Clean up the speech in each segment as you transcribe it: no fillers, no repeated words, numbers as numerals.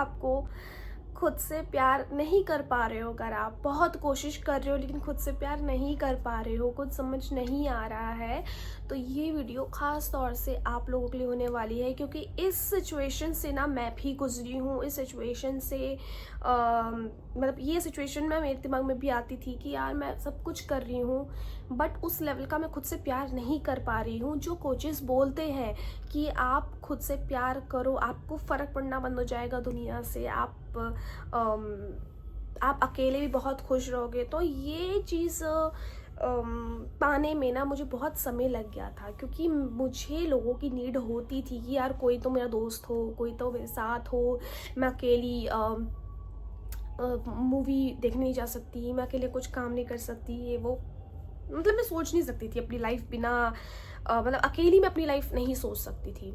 आपको खुद से प्यार नहीं कर पा रहे हो, अगर आप बहुत कोशिश कर रहे हो लेकिन खुद से प्यार नहीं कर पा रहे हो, कुछ समझ नहीं आ रहा है, तो ये वीडियो ख़ास तौर से आप लोगों के लिए होने वाली है। क्योंकि इस सिचुएशन से ना मैं भी गुजरी हूँ। इस सिचुएशन से मतलब ये सिचुएशन में मेरे दिमाग में भी आती थी कि यार मैं सब कुछ कर रही हूँ बट उस लेवल का मैं खुद से प्यार नहीं कर पा रही हूँ। जो कोचेस बोलते हैं कि आप खुद से प्यार करो, आपको फ़र्क पड़ना बंद हो जाएगा दुनिया से, आप अकेले भी बहुत खुश रहोगे, तो ये चीज़ पाने में ना मुझे बहुत समय लग गया था। क्योंकि मुझे लोगों की नीड होती थी कि यार कोई तो मेरा दोस्त हो, कोई तो मेरे साथ हो, मैं अकेली मूवी देखने नहीं जा सकती, मैं अकेले कुछ काम नहीं कर सकती, ये वो मतलब मैं सोच नहीं सकती थी अपनी लाइफ बिना मतलब अकेली मैं अपनी लाइफ नहीं सोच सकती थी।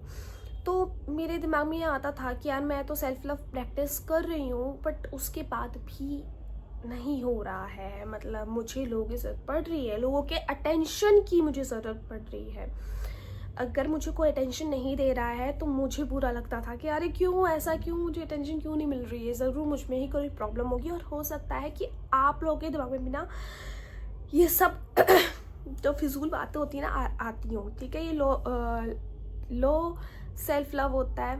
तो मेरे दिमाग में ये आता था कि यार मैं तो सेल्फ लव प्रैक्टिस कर रही हूँ बट उसके बाद भी नहीं हो रहा है। मतलब मुझे लोगों की ज़रूरत पड़ रही है, लोगों के अटेंशन की मुझे ज़रूरत पड़ रही है। अगर मुझे कोई अटेंशन नहीं दे रहा है तो मुझे बुरा लगता था कि अरे क्यों ऐसा, क्यों मुझे अटेंशन क्यों नहीं मिल रही है, ज़रूर मुझ में ही कोई प्रॉब्लम होगी। और हो सकता है कि आप लोगों के दिमाग में भी ना ये सब जो फिजूल बातें होती है ना आती हूँ, ठीक है। ये लो सेल्फ लव होता है,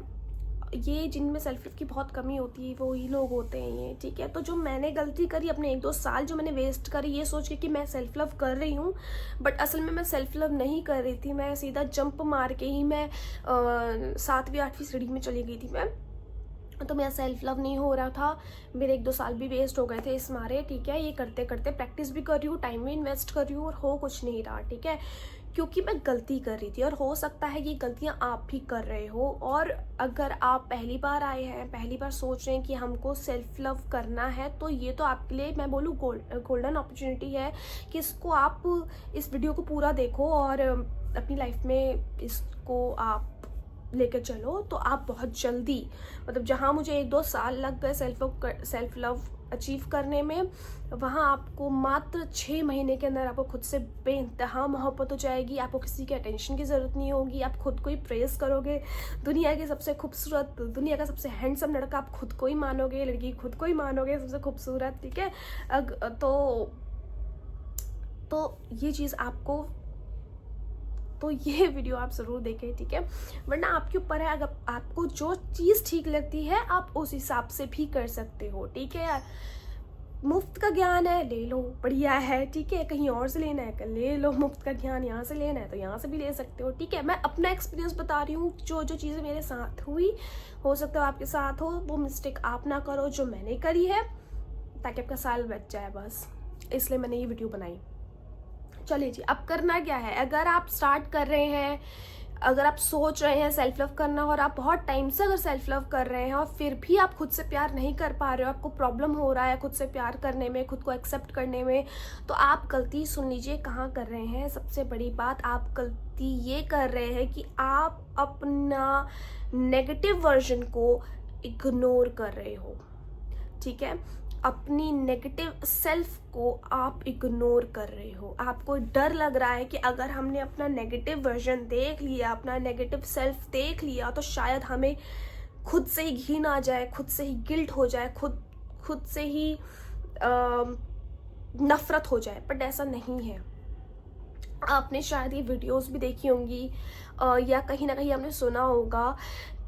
ये जिनमें सेल्फ लव की बहुत कमी होती है वो ही लोग होते हैं ये, ठीक है। तो जो मैंने गलती करी, अपने 1-2 साल जो मैंने वेस्ट करी ये सोच के कि मैं सेल्फ लव कर रही हूँ बट असल में मैं सेल्फ लव नहीं कर रही थी। मैं सीधा जंप मार के ही मैं 7वीं-8वीं सीढ़ी में चली गई थी मैं, तो मेरा सेल्फ लव नहीं हो रहा था। मेरे 1-2 साल भी वेस्ट हो गए थे इस मारे, ठीक है। ये करते करते प्रैक्टिस भी कर रही हूँ, टाइम भी इन्वेस्ट कर रही हूँ और हो कुछ नहीं रहा, ठीक है। क्योंकि मैं गलती कर रही थी और हो सकता है ये गलतियाँ आप भी कर रहे हो। और अगर आप पहली बार आए हैं, पहली बार सोच रहे हैं कि हमको सेल्फ लव करना है, तो ये तो आपके लिए मैं बोलूँ गोल्डन अपॉर्चुनिटी है कि इसको आप इस वीडियो को पूरा देखो और अपनी लाइफ में इसको आप लेकर चलो। तो आप बहुत जल्दी, मतलब जहाँ मुझे 1-2 साल लग गए सेल्फ लव अचीव करने में, वहाँ आपको मात्र 6 महीने के अंदर आपको खुद से बेइंतहा मोहब्बत हो जाएगी। आपको किसी के अटेंशन की ज़रूरत नहीं होगी, आप खुद को ही प्रेज़ करोगे। दुनिया के सबसे खूबसूरत, दुनिया का सबसे हैंडसम लड़का आप खुद को ही मानोगे, लड़की खुद को ही मानोगे सबसे खूबसूरत, ठीक है। तो ये चीज़ आपको, तो ये वीडियो आप ज़रूर देखें, ठीक है। वरना आपके ऊपर है, अगर आपको जो चीज़ ठीक लगती है आप उस हिसाब से भी कर सकते हो, ठीक है। मुफ्त का ज्ञान है, ले लो, बढ़िया है, ठीक है। कहीं और से लेना है ले लो, मुफ्त का ज्ञान यहाँ से लेना है तो यहाँ से भी ले सकते हो, ठीक है। मैं अपना एक्सपीरियंस बता रही हूँ, जो जो चीज़ें मेरे साथ हुई, हो सकता है आपके साथ हो, वो मिस्टेक आप ना करो जो मैंने करी है, ताकि आपका साल बच जाए, बस इसलिए मैंने ये वीडियो बनाई। चलिए जी, अब करना क्या है। अगर आप स्टार्ट कर रहे हैं, अगर आप सोच रहे हैं सेल्फ लव करना और आप बहुत टाइम से अगर सेल्फ लव कर रहे हैं और फिर भी आप खुद से प्यार नहीं कर पा रहे हो, आपको प्रॉब्लम हो रहा है खुद से प्यार करने में, खुद को एक्सेप्ट करने में, तो आप गलती सुन लीजिए कहाँ कर रहे हैं। सबसे बड़ी बात, आप गलती ये कर रहे हैं कि आप अपना नेगेटिव वर्जन को इग्नोर कर रहे हो, ठीक है। अपनी नेगेटिव सेल्फ को आप इग्नोर कर रहे हो। आपको डर लग रहा है कि अगर हमने अपना नेगेटिव वर्जन देख लिया, अपना नेगेटिव सेल्फ देख लिया, तो शायद हमें खुद से ही घिन आ जाए, खुद से ही गिल्ट हो जाए, खुद से ही नफरत हो जाए। बट ऐसा नहीं है। आपने शायद ये वीडियोस भी देखी होंगी या कहीं ना कहीं आपने सुना होगा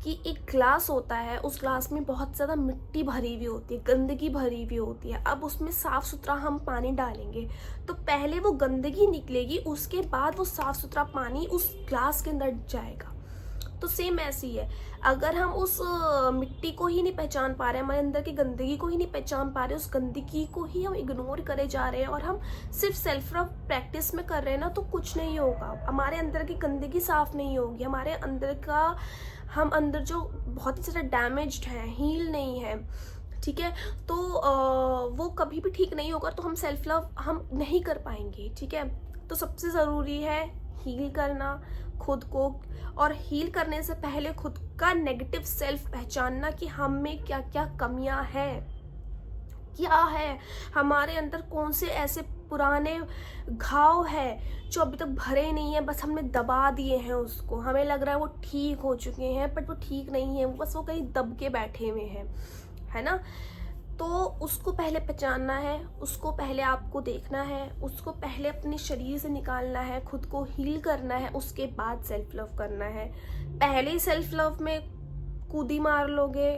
कि एक ग्लास होता है, उस ग्लास में बहुत ज़्यादा मिट्टी भरी हुई होती है, गंदगी भरी हुई होती है। अब उसमें साफ़ सुथरा हम पानी डालेंगे तो पहले वो गंदगी निकलेगी, उसके बाद वो साफ़ सुथरा पानी उस ग्लास के अंदर जाएगा। तो सेम ऐसी है, अगर हम उस मिट्टी को ही नहीं पहचान पा रहे, हमारे अंदर की गंदगी को ही नहीं पहचान पा रहे, उस गंदगी को ही हम इग्नोर करे जा रहे हैं और हम सिर्फ सेल्फ लव प्रैक्टिस में कर रहे हैं ना, तो कुछ नहीं होगा। हमारे अंदर की गंदगी साफ नहीं होगी, हमारे अंदर का, हम अंदर जो बहुत ही ज़्यादा डैमेज्ड है, हील नहीं है, ठीक है। तो वो कभी भी ठीक नहीं होगा, तो हम सेल्फ लव हम नहीं कर पाएंगे, ठीक है। तो सबसे ज़रूरी है हील करना खुद को, और हील करने से पहले खुद का नेगेटिव सेल्फ पहचानना कि हम में क्या क्या कमियां हैं, क्या है हमारे अंदर, कौन से ऐसे पुराने घाव है जो अभी तक भरे नहीं है, बस हमने दबा दिए हैं उसको, हमें लग रहा है वो ठीक हो चुके हैं, बट वो ठीक नहीं है, बस वो कहीं दब के बैठे हुए हैं, है ना। तो उसको पहले पहचानना है, उसको पहले आपको देखना है, उसको पहले अपने शरीर से निकालना है, खुद को हील करना है, उसके बाद सेल्फ लव करना है। पहले ही सेल्फ लव में कूदी मार लोगे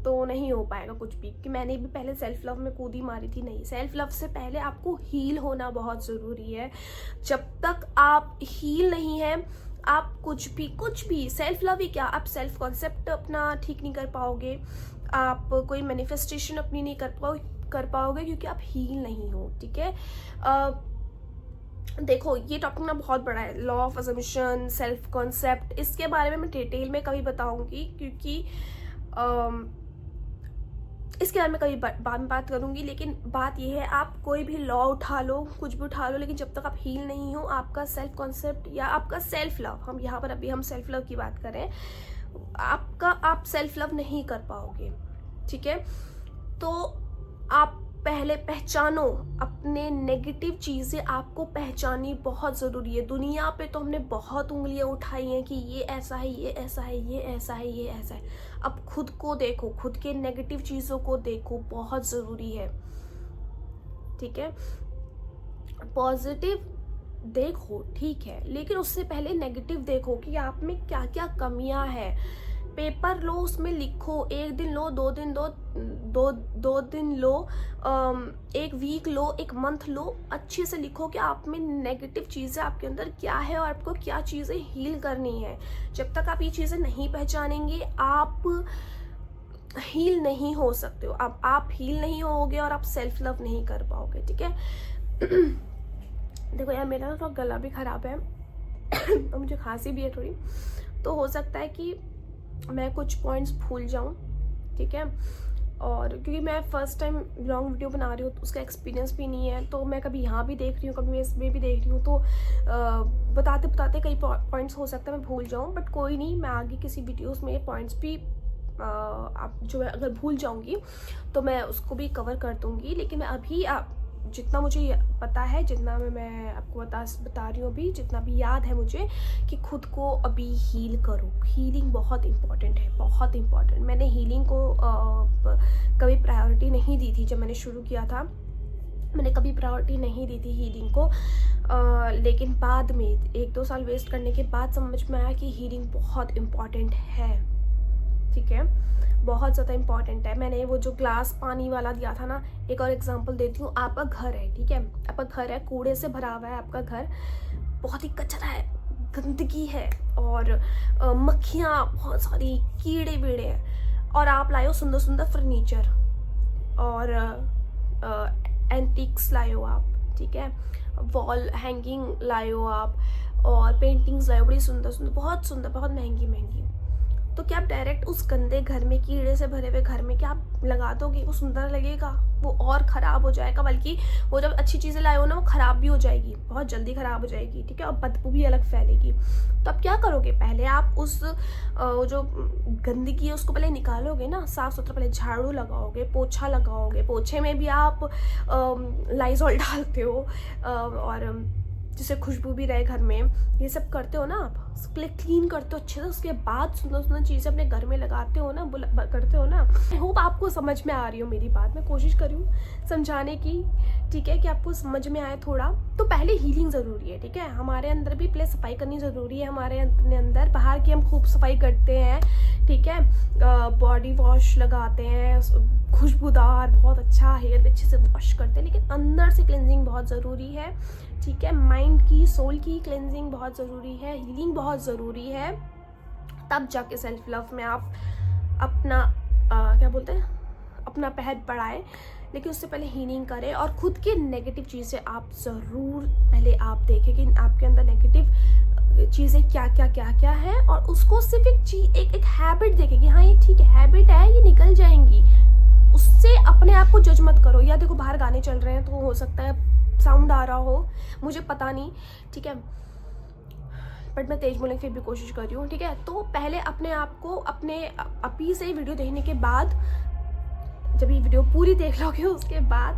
तो नहीं हो पाएगा कुछ भी, कि मैंने भी पहले सेल्फ लव में कूदी मारी थी, नहीं। सेल्फ लव से पहले आपको हील होना बहुत ज़रूरी है। जब तक आप हील नहीं है, आप कुछ भी सेल्फ लव ही क्या, आप सेल्फ कॉन्सेप्ट अपना ठीक नहीं कर पाओगे, आप कोई मैनिफेस्टेशन अपनी नहीं कर पाओगे क्योंकि आप हील नहीं हो, ठीक है। देखो ये टॉपिक ना बहुत बड़ा है, law of assumption, self concept, इसके बारे में मैं डिटेल में कभी बताऊंगी, क्योंकि इसके बारे में कभी बाद में बात करूंगी। लेकिन बात यह है, आप कोई भी लॉ उठा लो, कुछ भी उठा लो, लेकिन जब तक आप हील नहीं हो, आपका सेल्फ कॉन्सेप्ट या आपका सेल्फ लव, हम यहाँ पर अभी हम सेल्फ लव की बात करें, आप सेल्फ लव नहीं कर पाओगे, ठीक है। तो आप पहले पहचानो अपने नेगेटिव चीज़ें, आपको पहचानी बहुत ज़रूरी है। दुनिया पे तो हमने बहुत उंगलियां उठाई हैं कि ये ऐसा है, ये ऐसा है, ये ऐसा है, ये ऐसा है। अब खुद को देखो, खुद के नेगेटिव चीज़ों को देखो, बहुत ज़रूरी है, ठीक है। पॉजिटिव देखो ठीक है, लेकिन उससे पहले नेगेटिव देखो कि आप में क्या क्या कमियां हैं। पेपर लो, उसमें लिखो, 1 दिन लो, 2 दिन दो दिन लो, 1 वीक लो, 1 मंथ लो, अच्छे से लिखो कि आप में नेगेटिव चीज़ें आपके अंदर क्या है और आपको क्या चीज़ें हील करनी है। जब तक आप ये चीज़ें नहीं पहचानेंगे, आप हील नहीं हो सकते हो। अब आप हील नहीं होगे और आप सेल्फ लव नहीं कर पाओगे, ठीक है। देखो यार, मेरा ना थोड़ा गला भी ख़राब है और मुझे खांसी भी है थोड़ी, तो हो सकता है कि मैं कुछ पॉइंट्स भूल जाऊं, ठीक है। और क्योंकि मैं फर्स्ट टाइम लॉन्ग वीडियो बना रही हूँ, तो उसका एक्सपीरियंस भी नहीं है, तो मैं कभी यहाँ भी देख रही हूँ, कभी मैं इसमें भी देख रही हूँ, तो बताते बताते कई पॉइंट्स हो सकता है मैं भूल जाऊँ, बट कोई नहीं, मैं आगे किसी वीडियोस में पॉइंट्स भी आप जो है अगर भूल जाऊँगी तो मैं उसको भी कवर कर दूँगी। लेकिन मैं अभी जितना मुझे पता है, जितना मैं आपको बता रही हूँ अभी, जितना भी याद है मुझे, कि खुद को अभी हील करो। हीलिंग बहुत इम्पॉर्टेंट है, बहुत इम्पॉर्टेंट। मैंने हीलिंग को कभी प्रायोरिटी नहीं दी थी। जब मैंने शुरू किया था, मैंने कभी प्रायोरिटी नहीं दी थी हीलिंग को, लेकिन बाद में 1-2 साल वेस्ट करने के बाद समझ में आया कि हीलिंग बहुत इम्पॉर्टेंट है, ठीक है, बहुत ज़्यादा इम्पॉर्टेंट है। मैंने वो जो ग्लास पानी वाला दिया था ना, एक और एग्जांपल देती हूँ। आपका घर है, ठीक है, आपका घर है, कूड़े से भरा हुआ है आपका घर, बहुत ही कचरा है, गंदगी है, और मक्खियाँ बहुत सारी, कीड़े वीड़े हैं, और आप लाए हो सुंदर सुंदर फर्नीचर और एंटीक्स लाए हो आप, ठीक है, वॉल हैंगिंग लाए हो आप, और पेंटिंग्स लाए हो बड़ी सुंदर सुंदर, बहुत सुंदर, बहुत महंगी महंगी। तो क्या आप डायरेक्ट उस गंदे घर में, कीड़े से भरे हुए घर में क्या आप लगा दोगे? वो सुंदर लगेगा? वो और ख़राब हो जाएगा। बल्कि वो जब अच्छी चीज़ें लाए हो ना, वो ख़राब भी हो जाएगी, बहुत जल्दी ख़राब हो जाएगी, ठीक है, और बदबू भी अलग फैलेगी। तो आप क्या करोगे? पहले आप उस जो गंदगी है उसको पहले निकालोगे ना, साफ़ सुथरा, पहले झाड़ू लगाओगे, पोछा लगाओगे। पोछे में भी आप लाइज़ॉल डालते हो और जिससे खुशबू भी रहे घर में, ये सब करते हो ना आप, उसके लिए क्लीन करते हो अच्छे से, उसके बाद सुंदर सुंदर चीज़ें अपने घर में लगाते हो ना, करते हो ना। आई होप आपको समझ में आ रही हो मेरी बात। मैं कोशिश कर रही हूँ समझाने की, ठीक है, कि आपको समझ में आए थोड़ा। तो पहले हीलिंग ज़रूरी है, ठीक है, हमारे अंदर भी पहले सफाई करनी ज़रूरी है। हमारे अपने अंदर, बाहर की हम खूब सफाई करते हैं, ठीक है, बॉडी वॉश लगाते हैं, खुशबूदार, बहुत अच्छा, हेयर भी अच्छे से वॉश करते हैं, लेकिन अंदर से क्लेंजिंग बहुत ज़रूरी है, ठीक है। माइंड की, सोल की क्लेंजिंग बहुत ज़रूरी है, हीलिंग बहुत ज़रूरी है। तब जाके सेल्फ लव में आप अपना क्या बोलते हैं, अपना पैर बढ़ाएं। लेकिन उससे पहले हीलिंग करें, और खुद के नेगेटिव चीज़ें आप ज़रूर पहले आप देखें कि आपके अंदर नेगेटिव चीज़ें क्या क्या है, और उसको सिर्फ एक हैबिट देखें कि हाँ ये ठीक है, हैबिट है, ये निकल जाएंगी। उससे अपने आप को जज मत करो। या देखो बाहर गाने चल रहे हैं, तो हो सकता है साउंड आ रहा हो, मुझे पता नहीं, ठीक है, बट मैं तेज बोलने की फिर भी कोशिश कर रही हूँ, ठीक है। तो पहले अपने आप को, अपने अभी से वीडियो देखने के बाद, जब ये वीडियो पूरी देख लोगे उसके बाद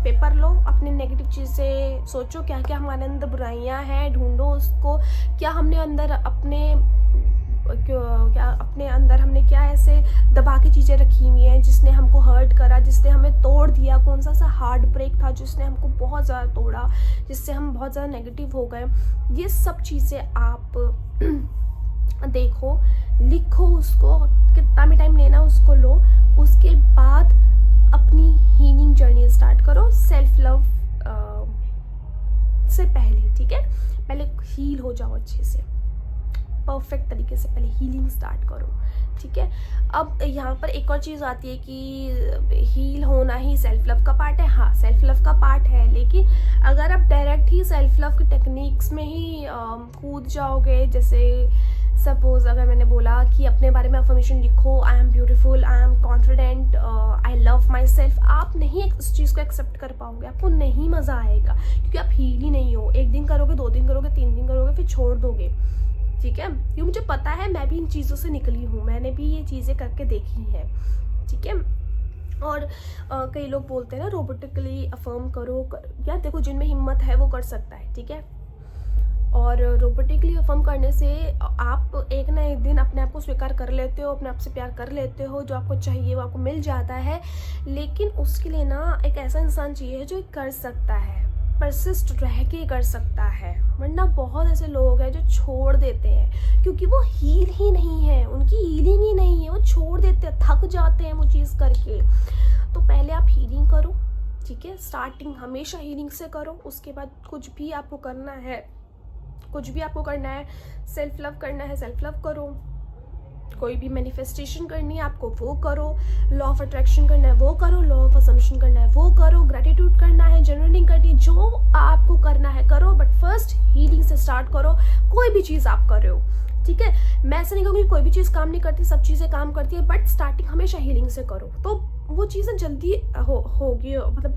पेपर लो, अपने नेगेटिव चीज़ें सोचो, क्या क्या हमारे अंदर बुराइयां हैं, ढूंढो उसको, क्या हमने अंदर अपने अंदर हमने क्या ऐसे दबा के चीज़ें रखी हुई हैं जिसने हमको हर्ट करा, जिसने हमें तोड़ दिया, कौन सा हार्ट ब्रेक था जिसने हमको बहुत ज़्यादा तोड़ा, जिससे हम बहुत ज़्यादा नेगेटिव हो गए। ये सब चीज़ें आप देखो, लिखो उसको, कितना भी टाइम लेना उसको लो। उसके बाद अपनी हीलिंग जर्नी स्टार्ट करो सेल्फ लव से पहले, ठीक है। पहले हील हो जाओ अच्छे से, परफेक्ट तरीके से पहले हीलिंग स्टार्ट करो, ठीक है। अब यहाँ पर एक और चीज़ आती है कि हील होना ही सेल्फ लव का पार्ट है। हाँ, सेल्फ लव का पार्ट है, लेकिन अगर आप डायरेक्ट ही सेल्फ लव की टेक्निक्स में ही कूद जाओगे, जैसे सपोज अगर मैंने बोला कि अपने बारे में अफर्मेशन लिखो, I am beautiful, I am confident, I love my self, आप नहीं इस चीज़ को एक्सेप्ट कर पाओगे, आपको नहीं मज़ा आएगा, क्योंकि आप हील ही नहीं हो। 1 दिन करोगे, 2 दिन करोगे, 3 दिन करोगे, फिर छोड़ दोगे, ठीक है। क्योंकि मुझे पता है, मैं भी इन चीज़ों से निकली हूँ, मैंने भी ये चीज़ें करके देखी हैं, ठीक है। और कई लोग बोलते हैं ना रोबोटिकली अफर्म करो, यार देखो, जिनमें हिम्मत है वो कर सकता है, ठीक है। और रोबोटिकली अफर्म करने से आप एक ना एक दिन अपने आप को स्वीकार कर लेते हो, अपने आप से प्यार कर लेते हो, जो आपको चाहिए वो आपको मिल जाता है। लेकिन उसके लिए ना एक ऐसा इंसान चाहिए जो कर सकता है, परसिस्ट रह के कर सकता है। वरना बहुत ऐसे लोग हैं जो छोड़ देते हैं क्योंकि वो हील ही नहीं है, उनकी हीलिंग ही नहीं है, वो छोड़ देते हैं, थक जाते हैं वो चीज़ करके। तो पहले आप हीलिंग करो, ठीक है। स्टार्टिंग हमेशा हीलिंग से करो, उसके बाद कुछ भी आपको करना है, सेल्फ लव करना है, सेल्फ लव करो। कोई भी मैनिफेस्टेशन करनी है आपको, वो करो। लॉ ऑफ अट्रैक्शन करना है, वो करो। लॉ ऑफ असम्पशन करना है, वो करो। ग्रेटिट्यूड करना है, जर्नलिंग करनी है, जो आपको करना है करो, बट फर्स्ट हीलिंग से स्टार्ट करो। कोई भी चीज़ आप कर रहे हो, ठीक है। मैं ऐसा नहीं कहूँगी कोई भी चीज़ काम नहीं करती, सब चीज़ें काम करती है, बट स्टार्टिंग हमेशा हीलिंग से करो, तो वो चीज़ें जल्दी होगी, मतलब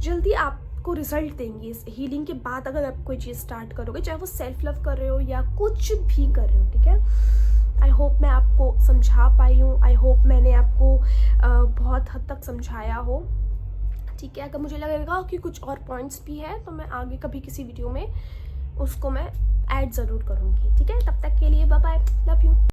जल्दी आपको रिजल्ट देंगी। इस हीलिंग के बाद अगर आप कोई चीज़ स्टार्ट करोगे, चाहे वो सेल्फ लव कर रहे हो या कुछ भी कर रहे हो, ठीक है। आई होप मैं आपको समझा पाई हूँ, आई होप मैंने आपको बहुत हद तक समझाया हो, ठीक है। अगर मुझे लगेगा कि कुछ और पॉइंट्स भी है तो मैं आगे कभी किसी वीडियो में उसको मैं ऐड ज़रूर करूँगी, ठीक है। तब तक के लिए बाय बाय, लव यू।